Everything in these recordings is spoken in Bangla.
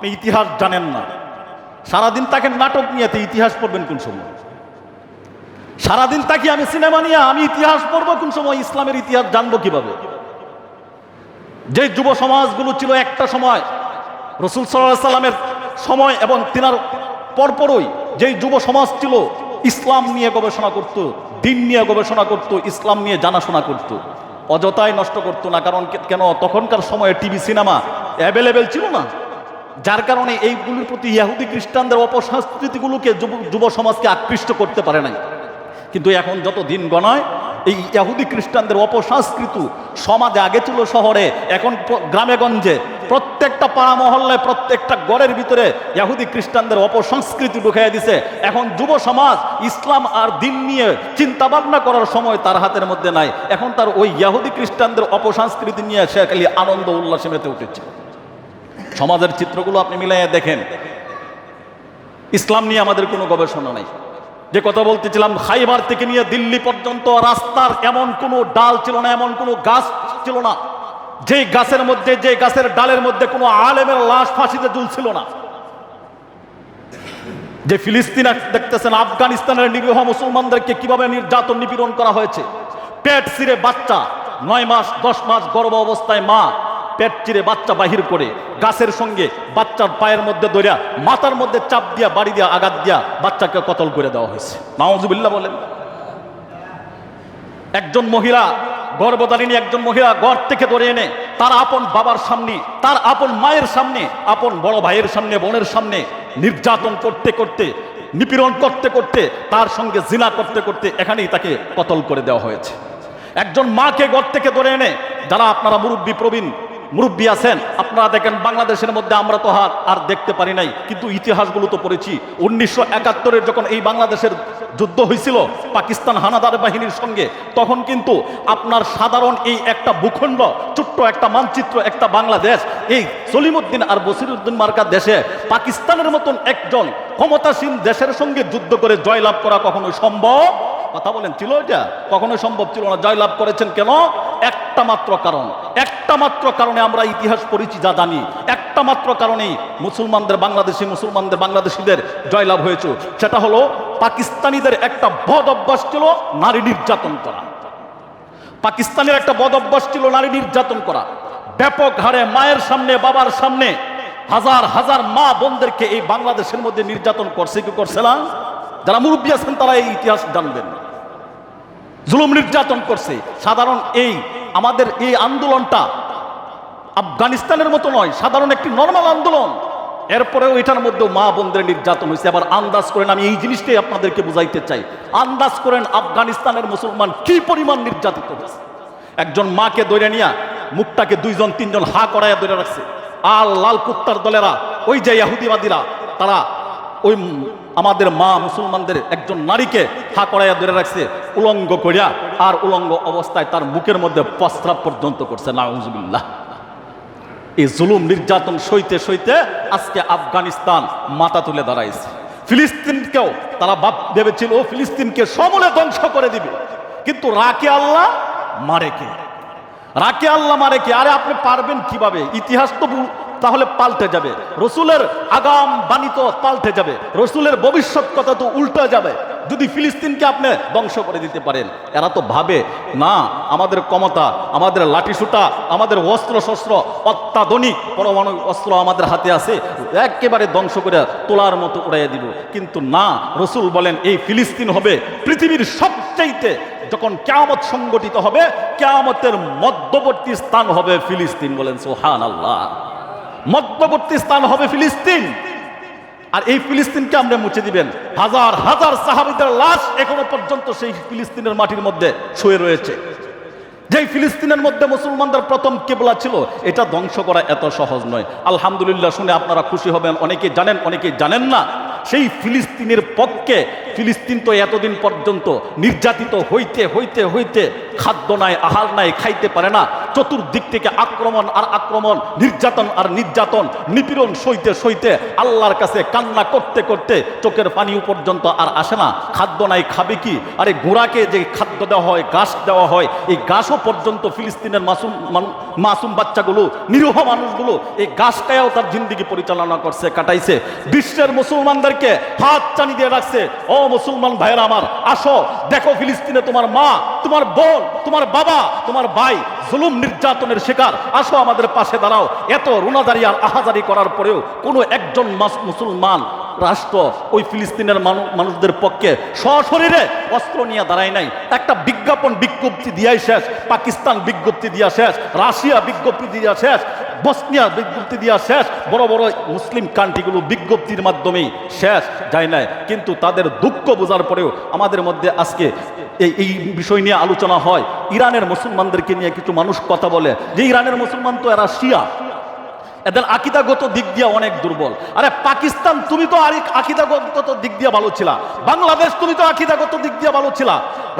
আপনি ইতিহাস জানেন না, সারাদিন তাকে নাটক নিয়ে ইতিহাস পড়বেন কোন সময়? সারাদিন তাকে আমি সিনেমা নিয়ে আমি ইতিহাস পড়বো কোন সময়? ইসলামের ইতিহাস জানবো কিভাবে? যে যুব সমাজগুলো ছিল একটা সময় রাসূল সাল্লাল্লাহু আলাইহি সাল্লামের সময় এবং তিনার পরপরই যেই যুব সমাজ ছিল ইসলাম নিয়ে গবেষণা করত, দিন নিয়ে গবেষণা করত, ইসলাম নিয়ে জানাশোনা করত, অযথাই নষ্ট করতো না। কারণ কেন? তখনকার সময়ে টিভি সিনেমা অ্যাভেলেবেল ছিল না, যার কারণে এইগুলির প্রতি ইহুদি খ্রিস্টানদের অপসংস্কৃতিগুলোকে যুব সমাজকে আকৃষ্ট করতে পারে নাই। কিন্তু এখন যত দিন গণায় এই ইহুদি খ্রিস্টানদের অপসংস্কৃতি সমাজে, আগে ছিল শহরে, এখন গ্রামে গঞ্জে, প্রত্যেকটা পাড়া মহল্লায়, প্রত্যেকটা গড়ের ভিতরে ইহুদি খ্রিস্টানদের অপসংস্কৃতি ঢুকাইয়া দিছে। এখন যুব সমাজ ইসলাম আর দিন নিয়ে চিন্তা ভাবনা করার সময় তার হাতের মধ্যে নাই। এখন তার ওই ইহুদি খ্রিস্টানদের অপসংস্কৃতি নিয়ে সে খালি আনন্দ উল্লাসে মেতে উঠেছে। সমাজের চিত্রগুলো আপনি মিলাইয়া দেখেন, ইসলাম নিয়ে আমাদের কোনো গবেষণা নাই। যে কথা বলতেছিলাম, খাইবার থেকে নিয়ে দিল্লি পর্যন্ত রাস্তার এমন কোনো ডাল ছিল না, এমন কোনো গাছ ছিল না যে গাছের মধ্যে, যে গাছের ডালের মধ্যে কোনো আলেমের লাশ ফাঁসিতে ঝুলছিল না। যে ফিলিস্তিন দেখতেছেন, আফগানিস্তানের নিরীহ মুসলমানদেরকে কিভাবে নির্যাতন নিপীড়ন করা হয়েছে। পেট চিরে বাচ্চা, 9 মাস 10 মাস গর্ভ অবস্থায় মা পেট চিরে বাচ্চা বাহির করে গাছের সঙ্গে বাচ্চার পায়ের মধ্যে ধরিয়া মাথার মধ্যে চাপ দিয়া, বাড়ি দিয়া, আঘাত দিয়া বাচ্চাকে কতল করে দেওয়া হয়েছে। নাউজুবিল্লাহ বলেন। একজন মহিলা, গর্ভধারিণী একজন মহিলা ঘর থেকে ধরে এনে তার আপন বাবার সামনে, তার আপন মায়ের সামনে, আপন বড় ভাইয়ের সামনে, বোনের সামনে নির্যাতন করতে করতে, নিপীড়ন করতে করতে, তার সঙ্গে জিনা করতে করতে এখানেই তাকে কতল করে দেওয়া হয়েছে। একজন মাকে ঘর থেকে ধরে এনে, যারা আপনারা প্রবীণ মুরব্বী আছেন, আপনারা দেখেন বাংলাদেশের মধ্যে আমরা তো আর দেখতে পারি নাই, কিন্তু ইতিহাসগুলো তো পড়েছি। 1971-এর যখন এই বাংলাদেশের যুদ্ধ হয়েছিল পাকিস্তান হানাদার বাহিনীর সঙ্গে, তখন কিন্তু আপনার সাধারণ এই একটা ভূখণ্ড, ছোট্ট একটা মানচিত্র, একটা বাংলাদেশ, এই সলিমউদ্দিন আর বসিরউদ্দিন মার্কা দেশে পাকিস্তানের মতন একজন ক্ষমতাসীন দেশের সঙ্গে যুদ্ধ করে জয়লাভ করা কখনোই সম্ভব? কথা বলেন, ছিল এটা? কখনোই সম্ভব ছিল না। জয়লাভ করেছেন কেন? একটা মাত্র কারণ, একটা মাত্র কারণে আমরা ইতিহাস পড়েছি, যা জানি, একটা মাত্র কারণেই মুসলমানদের, বাংলাদেশিদের জয়লাভ হয়েছে। সেটা হলো পাকিস্তানিদের একটা বদ অভ্যাস ছিল নারী নির্যাতন করা। পাকিস্তানের একটা বদ অভ্যাস ছিল নারী নির্যাতন করা। ব্যাপক হারে মায়ের সামনে, বাবার সামনে হাজার হাজার মা বোনদেরকে এই বাংলাদেশের মধ্যে নির্যাতন করছে কি করছে না? যারা মুরব্বী আছেন তারা এই ইতিহাস জানবেন। জুলুম নির্যাতন করছে। সাধারণ আমাদের এই আন্দোলনটা আফগানিস্তানের মতো নয়, সাধারণ একটি নর্মাল আন্দোলন। এরপরেও এটার মধ্যে মা বোনদের নির্যাতন হয়েছে। আবার আন্দাজ করেন, আমি এই জিনিসটাই আপনাদেরকে বুঝাইতে চাই, আন্দাজ করেন আফগানিস্তানের মুসলমান কি পরিমাণ নির্যাতিত হয়েছে। একজন মাকে ধরে নিয়ে মুখটাকে 2-3 হা করাইয়া ধরে রাখছে। আর লাল কুত্তার দলেরা, ওই যে ইহুদিবাদীরা, তারা ওই আমাদের মা মুসলমানদের একজন নারীকে হা করাইয়া ধরে রাখছে উলঙ্গ করিয়া, আর উলঙ্গ অবস্থায় তার মুখের মধ্যে প্রস্রাব পর্যন্ত করছে। নাউজুবিল্লাহ। এই জুলুম নির্যাতন সইতে সইতে আজকে আফগানিস্তান মাথা তুলে দাঁড়াইছে। ফিলিস্তিনকেও তারা ভেবেছিল ফিলিস্তিনকে সমূলে ধ্বংস করে দিবে, কিন্তু রাখে আল্লাহ মারে কে? রাখে আল্লাহ মারে কে? আরে আপনি পারবেন কিভাবে? ইতিহাস তো তাহলে পাল্টে যাবে, রসুলের আগাম বাণী তো পাল্টে যাবে, রসুলের ভবিষ্যৎ কথা তো উল্টে যাবে যদি ফিলিস্তিনকে আপনি ধ্বংস করে দিতে পারেন। এরা তো ভাবে না, আমাদের ক্ষমতা, আমাদের লাঠিসুটা, আমাদের অস্ত্র শস্ত্র, অত্যাধুনিক পরমাণু অস্ত্র আমাদের হাতে আছে, একেবারে ধ্বংস করে তোলার মতো উড়াইয়া দিব। কিন্তু না, রসুল বলেন এই ফিলিস্তিন হবে পৃথিবীর সবচাইতে, যখন কিয়ামত সংগঠিত হবে, কিয়ামতের মধ্যবর্তী স্থান হবে ফিলিস্তিন। বলেন সুবহানাল্লাহ। মধ্যবর্তী স্থান হবে ফিলিস্তিন। আর এই ফিলিস্তিনকে আমরা মুছে দিবেন। হাজার হাজার সাহাবীদের লাশ এখনো পর্যন্ত সেই ফিলিস্তিনের মাটির মধ্যে শুয়ে রয়েছে। যেই ফিলিস্তিনের মধ্যে মুসলমানদের প্রথম কিবলা ছিল, এটা ধ্বংস করা এত সহজ নয়। আলহামদুলিল্লাহ, শুনে আপনারা খুশি হবেন, অনেকে জানেন, অনেকে জানেন না। সেই ফিলিস্তিনের পক্ষে, ফিলিস্তিন তো এতদিন পর্যন্ত নির্যাতিত হইতে হইতে হইতে খাদ্য নাই, আহার নাই, খাইতে পারে না, চতুর্দিক থেকে আক্রমণ আর আক্রমণ, নির্যাতন আর নির্যাতন, নিপীড়ন সইতে সইতে আল্লাহর কাছে কান্না করতে করতে চোখের পানি পর্যন্ত আর আসে না। খাদ্য নাই, খাবে কি? আরে ঘোড়াকে যে খাদ্য দেওয়া হয়, ঘাস দেওয়া হয়, এই ঘাসও পর্যন্ত ফিলিস্তিনের মাসুম বাচ্চাগুলো, নিরীহ মানুষগুলো এই ঘাস খায়াও তার জিন্দিগি পরিচালনা করছে, কাটাইছে। বিশ্বের মুসলমানদেরকে হাত টানি দিয়ে রাখছে, ও মুসলমান ভাইয়েরা আমার, আসো দেখো ফিলিস্তিনে তোমার মা, তোমার বোন, তোমার বাবা, তোমার ভাই জুলুম নির্যাতনের শিকার, আসো আমাদের পাশে দাঁড়াও। এত রুনাদারি আর আহাজারি করার পরেও কোনো একজন মুসলমান রাষ্ট্র ওই ফিলিস্তিনের মানুষদের পক্ষে সশরীরে অস্ত্র নিয়ে দাঁড়ায় নাই। একটা বিজ্ঞাপন বিজ্ঞপ্তি দিয়াই শেষ, পাকিস্তান বিজ্ঞপ্তি দিয়া শেষ, রাশিয়া বিজ্ঞপ্তি দিয়া শেষ, বসনিয়া বিজ্ঞপ্তি দিয়া শেষ, বড় বড় মুসলিম কান্ট্রিগুলো বিজ্ঞপ্তির মাধ্যমেই শেষ যায় নাই। কিন্তু তাদের দুঃখ বোঝার পরেও আমাদের মধ্যে আজকে এই বিষয় নিয়ে আলোচনা হয়। ইরানের মুসলমানদেরকে নিয়ে কিছু মানুষ কথা বলে যে ইরানের মুসলমান তো এরা শিয়া, এদের আকিদাগত দিক দিয়ে অনেক দুর্বল। আরে পাকিস্তান তুমি তো আর আকিদাগত দিক দিয়ে ভালো ছিলা, বাংলাদেশ তুমি তো আকিদাগত দিক দিয়ে ভালো ছিলা,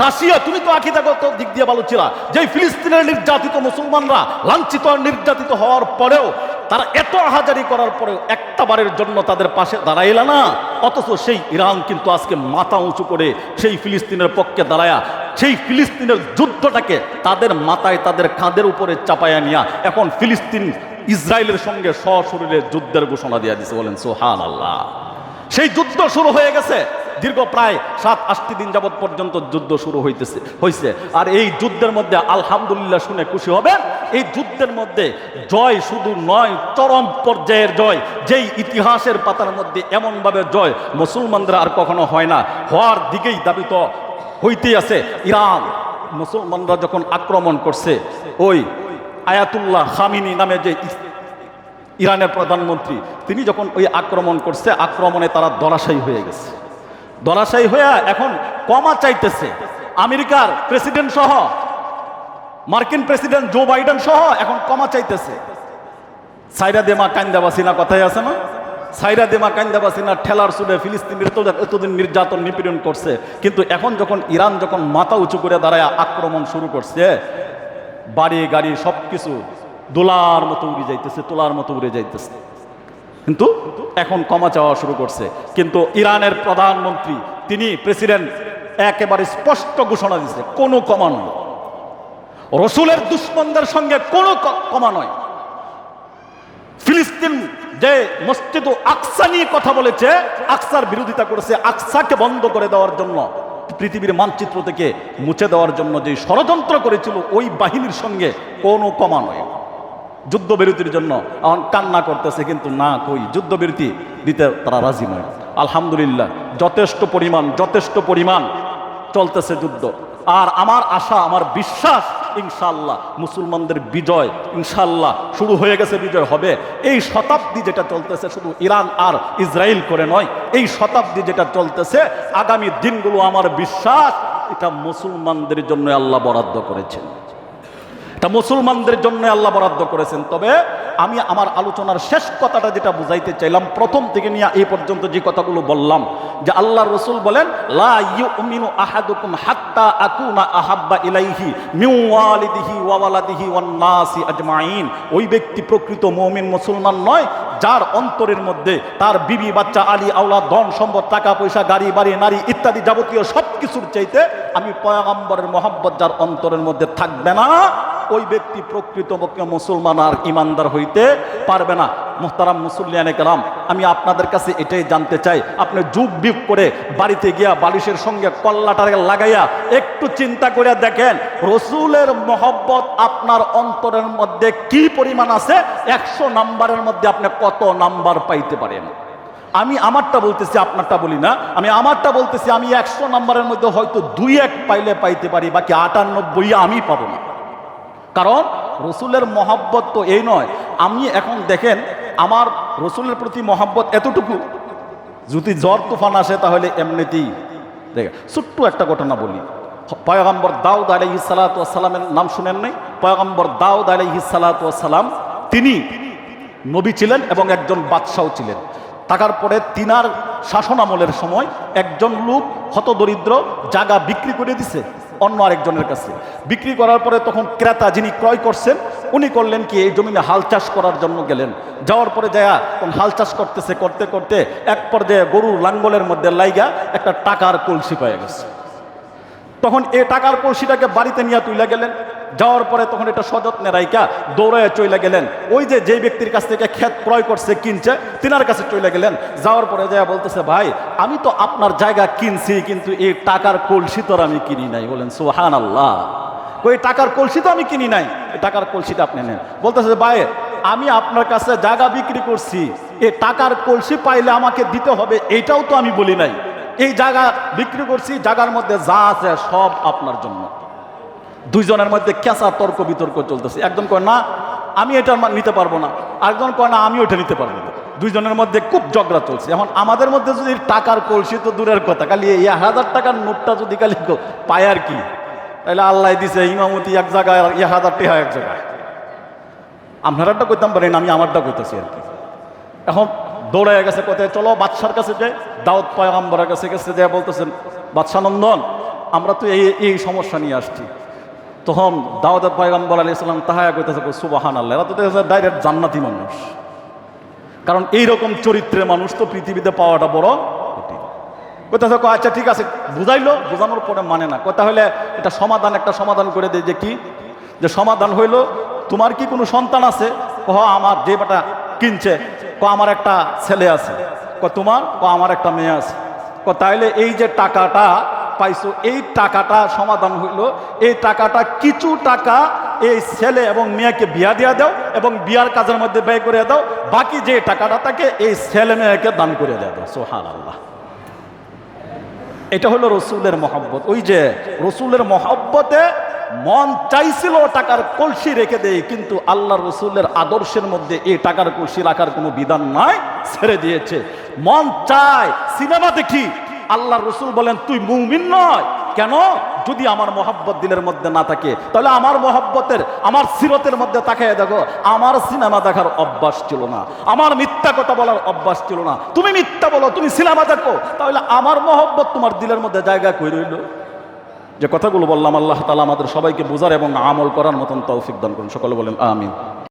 রাশিয়া তুমি তো আকিদাগত দিক দিয়ে ভালো ছিলা। যে ফিলিস্তিনের নির্যাতিত মুসলমানরা লাঞ্ছিত আর নির্যাতিত হওয়ার পরেও, তারা এত আহাজারি করার পরেও একটা বারের জন্য তাদের পাশে দাঁড়াইল না। অথচ সেই ইরান কিন্তু আজকে মাথা উঁচু করে সেই ফিলিস্তিনের পক্ষে দাঁড়ায়া সেই ফিলিস্তিনের যুদ্ধটাকে তাদের মাথায়, তাদের কাঁধের উপরে চাপায়া নিয়া এখন ফিলিস্তিন ইসরায়েলের সঙ্গে সশরীরে যুদ্ধের ঘোষণা দিয়ে দিছে। বলেন সুবহানাল্লাহ। সেই যুদ্ধ শুরু হয়ে গেছে, দীর্ঘ প্রায় 7-8 দিন যাবৎ পর্যন্ত যুদ্ধ শুরু হয়েছে। আর এই যুদ্ধের মধ্যে আলহামদুলিল্লাহ শুনে খুশি হবেন, এই যুদ্ধের মধ্যে জয় শুধু নয়, চরম পর্যায়ের জয়, যেই ইতিহাসের পাতার মধ্যে এমনভাবে জয় মুসলমানদের আর কখনো হয় না, হওয়ার দিকেই দাবিত হইতেই আছে। ইরান মুসলমানরা যখন আক্রমণ করছে, ওই আয়াতুল্লাহ খামিনি নামে যে ইরানের প্রধানমন্ত্রী, তিনি যখন ওই আক্রমণ করছে, আক্রমণে তারা ধরাশায়ী হয়ে গেছে। ধরাশায়ী হয়ে এখন ক্ষমা চাইতেছে। আমেরিকার প্রেসিডেন্ট সহ, মার্কিন প্রেসিডেন্ট জো বাইডেন সহ এখন ক্ষমা চাইতেছে। সাইরা দেমা কান্দাবাসিনা কথাই আছে না, সাইরা দেমা কান্দাবাসিনা ঠেলার সুরে ফিলিস্তিনের এতদিন নির্যাতন নিপীড়ন করছে, কিন্তু এখন যখন ইরান যখন মাথা উঁচু করে দাঁড়ায় আক্রমণ শুরু করছে, বাড়ি গাড়ি সবকিছু দোলার মতো উড়ে যাইতেছে, তোলার মতো উড়ে যাইতেছে। কিন্তু এখন ক্ষমা চাওয়া শুরু করছে। কিন্তু ইরানের প্রধানমন্ত্রী, তিনি প্রেসিডেন্ট, একেবারে স্পষ্ট ঘোষণা দিচ্ছে কোনো ক্ষমা নয়, রসুলের দুশ্মনদের সঙ্গে কোনো ক্ষমা নয়। ফিলিস্তিন যে মসজিদ আকসা নিয়ে কথা বলেছে, আকসার বিরোধিতা করেছে, আকসাকে বন্ধ করে দেওয়ার জন্য, পৃথিবীর মানচিত্র থেকে মুছে দেওয়ার জন্য যে ষড়যন্ত্র করেছিল, ওই বাহিনীর সঙ্গে কোনো ক্ষমা নয়। যুদ্ধবিরতির জন্য এখন কান্না করতেছে, কিন্তু না, কই যুদ্ধবিরতি দিতে তারা রাজি নয়। আলহামদুলিল্লাহ যথেষ্ট পরিমাণ চলতেছে যুদ্ধ। আর আমার আশা, আমার বিশ্বাস, ইনশাআল্লাহ মুসলমানদের বিজয় ইনশাআল্লাহ শুরু হয়ে গেছে, বিজয় হবে। এই শতাব্দী যেটা চলতেছে শুধু ইরান আর ইসরায়েল করে নয়, এই শতাব্দী যেটা চলতেছে, আগামী দিনগুলো আমার বিশ্বাস এটা মুসলমানদের জন্য আল্লাহ বরাদ্দ করেছেন, এটা মুসলমানদের জন্য আল্লাহ বরাদ্দ করেছেন। তবে আমি আমার আলোচনার শেষ কথাটা যেটা বুঝাইতে চাইলাম, প্রথম থেকে নিয়ে এই পর্যন্ত যে কথাগুলো বললাম, যে আল্লাহ রসুল বলেন লা ইউমিনু আহাদুকুম হাত্তা আকুনা আহাব্বা ইলাইহি মিন ওয়ালিদিহি ওয়া ওয়ালাদিহি ওয়ান নাসি আজমাইন। ওই ব্যক্তি প্রকৃত মুমিন, মুসলমান নয় যার অন্তরের মধ্যে তার বিবি বাচ্চা আলী আওলাদ ধন সম্পদ টাকা পয়সা গাড়ি বাড়ি নারী ইত্যাদি যাবতীয় সব কিছুর চাইতে আমি পয়গম্বরের মহব্বত যার অন্তরের মধ্যে থাকবে না, ওই ব্যক্তি প্রকৃতপক্ষে মুসলমান আর ইমানদার হইতে পারবে না। মুহতারাম মুসল্লিয়ানে কেরাম, আমি আপনাদের কাছে এটাই জানতে চাই, আপনি যুগ বিয়োগ করে বাড়িতে গিয়া বালিশের সঙ্গে কল্লাটা লাগাইয়া একটু চিন্তা করে দেখেন, রসুলের মহব্বত আপনার অন্তরের মধ্যে কি পরিমাণ আছে। 100 নাম্বারের মধ্যে আপনি কত নাম্বার পাইতে পারেন? আমি আমারটা বলতেছি, আপনারটা বলি না, আমি আমারটা বলতেছি, আমি 100 নাম্বারের মধ্যে হয়তো 2-1 পাইলে পাইতে পারি, বাকি 98 আমি পাবো না। কারণ রসুলের মহব্বত তো এই নয়। আমি এখন দেখেন, আমার রসুলের প্রতি মহব্বত এতটুকু, যদি ঝড় তুফান আসে তাহলে এমনিতেই দেখে। ছোট্ট একটা ঘটনা বলি, পয়গম্বর দাউদ আলাইহিস সালাতু ওয়াস সালামের নাম শুনেন নাই? পয়গম্বর দাউদ আলাইহিস সালাতু ওয়াস সালাম তিনি নবী ছিলেন এবং একজন বাদশাও ছিলেন। থাকার পরে তিনার শাসন আমলের সময় একজন লোক হতদরিদ্র জায়গা বিক্রি করে দিছে, অন্য আরেকজনের কাছে। বিক্রি করার পরে তখন ক্রেতা যিনি ক্রয় করছেন উনি করলেন কি, এই জমিনে হাল চাষ করার জন্য গেলেন। যাওয়ার পরে যায়া তখন হাল চাষ করতেছে, করতে করতে এক পর্যায়ে গরুর লাঙ্গলের মধ্যে লাইগা একটা টাকার কলসি পেয়ে গেছে। তখন এই টাকার কলসিটাকে বাড়িতে নিয়ে তুইলা গেলেন। যাওয়ার পরে তখন এটা সযত্নে রাইকা দৌড়ায় চইলা গেলেন ওই যে ব্যক্তির কাছ থেকে ক্ষেত ক্রয় করছে, কিনছে, তিনার কাছে চইলা গেলেন। যাওয়ার পরে যা বলতেছে, ভাই আমি তো আপনার জায়গা কিনছি, কিন্তু এই টাকার কলসি তো আমি কিনি নাই। বলেন সুবহানাল্লাহ। ওই টাকার কলসি তো আমি কিনি নাই, এই টাকার কলসিটা আপনি নেন। বলতেছে, ভাই আমি আপনার কাছে জায়গা বিক্রি করছি, এই টাকার কলসি পাইলে আমাকে দিতে হবে, এইটাও তো আমি বলি নাই। এই জায়গা বিক্রি করছি, জায়গার মধ্যে যা আছে সব আপনার জন্য। দুইজনের মধ্যে কেঁচা তর্ক বিতর্ক চলতেছে। একজন কয় না আমি এটা নিতে পারবো না, আরেকজন কয় না আমি ওইটা নিতে পারবো না। দুইজনের মধ্যে খুব ঝগড়া চলছে। এখন আমাদের মধ্যে যদি টাকার কলসি তো দূরের কথা, খালি 1000 টাকার নোটটা যদি খালি পায় আর কি, তাহলে আল্লাহ দিছে ইমামতি এক জায়গায়, 1000 টাকা এক জায়গায়। আপনারটা কইতাম পারেন, আমি আমারটা কইতেছি আর কি। এখন দৌড়ে গেছে কোথায়, চলো বাদশার কাছে যাই। দাউদ পয়গম্বরের কাছে গেছে, যা বলতেছেন, বাদশা নন্দন আমরা তো এই সমস্যা নিয়ে আসছি। তখন দাউদ পয়গম্বর আলাইহিস সালাম তাহায়া কইতেছে, সুবহানাল্লাহ, এরা তো ডাইরেক্ট জান্নাতি মানুষ। কারণ এইরকম চরিত্রের মানুষ তো পৃথিবীতে পাওয়াটা বড় কঠিন। কইতেছে, আচ্ছা ঠিক আছে, বুঝাইলো, বোঝানোর পরে মানে না। কথা হলে এটা একটা সমাধান করে দেয়। যে কি, যে সমাধান হইলো, তোমার কি কোনো সন্তান আছে? আমার যে বেটা কিনছে, আমার একটা ছেলে আছে। তোমার? আমার একটা মেয়ে আছে। তাইলে এই যে টাকাটা পাইছো, এই টাকাটা সমাধান হইল, এই টাকাটা কিছু টাকা এই ছেলে এবং মেয়েকে বিয়া দিয়া দাও এবং বিয়ার কাজের মধ্যে ব্যয় করে দাও, বাকি যে টাকাটা থাকে এই ছেলে মেয়েকে দান করে দেওয়া দাও। সুবহানাল্লাহ। এটা হলো রসুলের মহব্বত। ওই যে রসুলের মহব্বতে মন চাইছিল টাকার কলসি রেখে দেয়, কিন্তু আল্লাহ রসুলের আদর্শের মধ্যে এই টাকার কলসি রাখার কোনো বিধান নাই, ছেড়ে দিয়েছে। মন চায় সিনেমা দেখি, আল্লাহ রসুল বলেন তুই মুমিন নয়। কেন? যদি আমার মহব্বত দিলের মধ্যে না থাকে, তাহলে আমার মহব্বতের, আমার সিরতের মধ্যে তাকায় দেখো, আমার সিনেমা দেখার অভ্যাস ছিল না, আমার মিথ্যা কথা বলার অভ্যাস ছিল না। তুমি মিথ্যা বলো, তুমি সিনেমা দেখো, তাহলে আমার মহব্বত তোমার দিলের মধ্যে জায়গা কই রইল? যে কথাগুলো বললাম, আল্লাহ তাআলা আমাদের সবাইকে বোঝার এবং আমল করার মতন তৌফিক দান করুন। সকলে বলেন আমিন।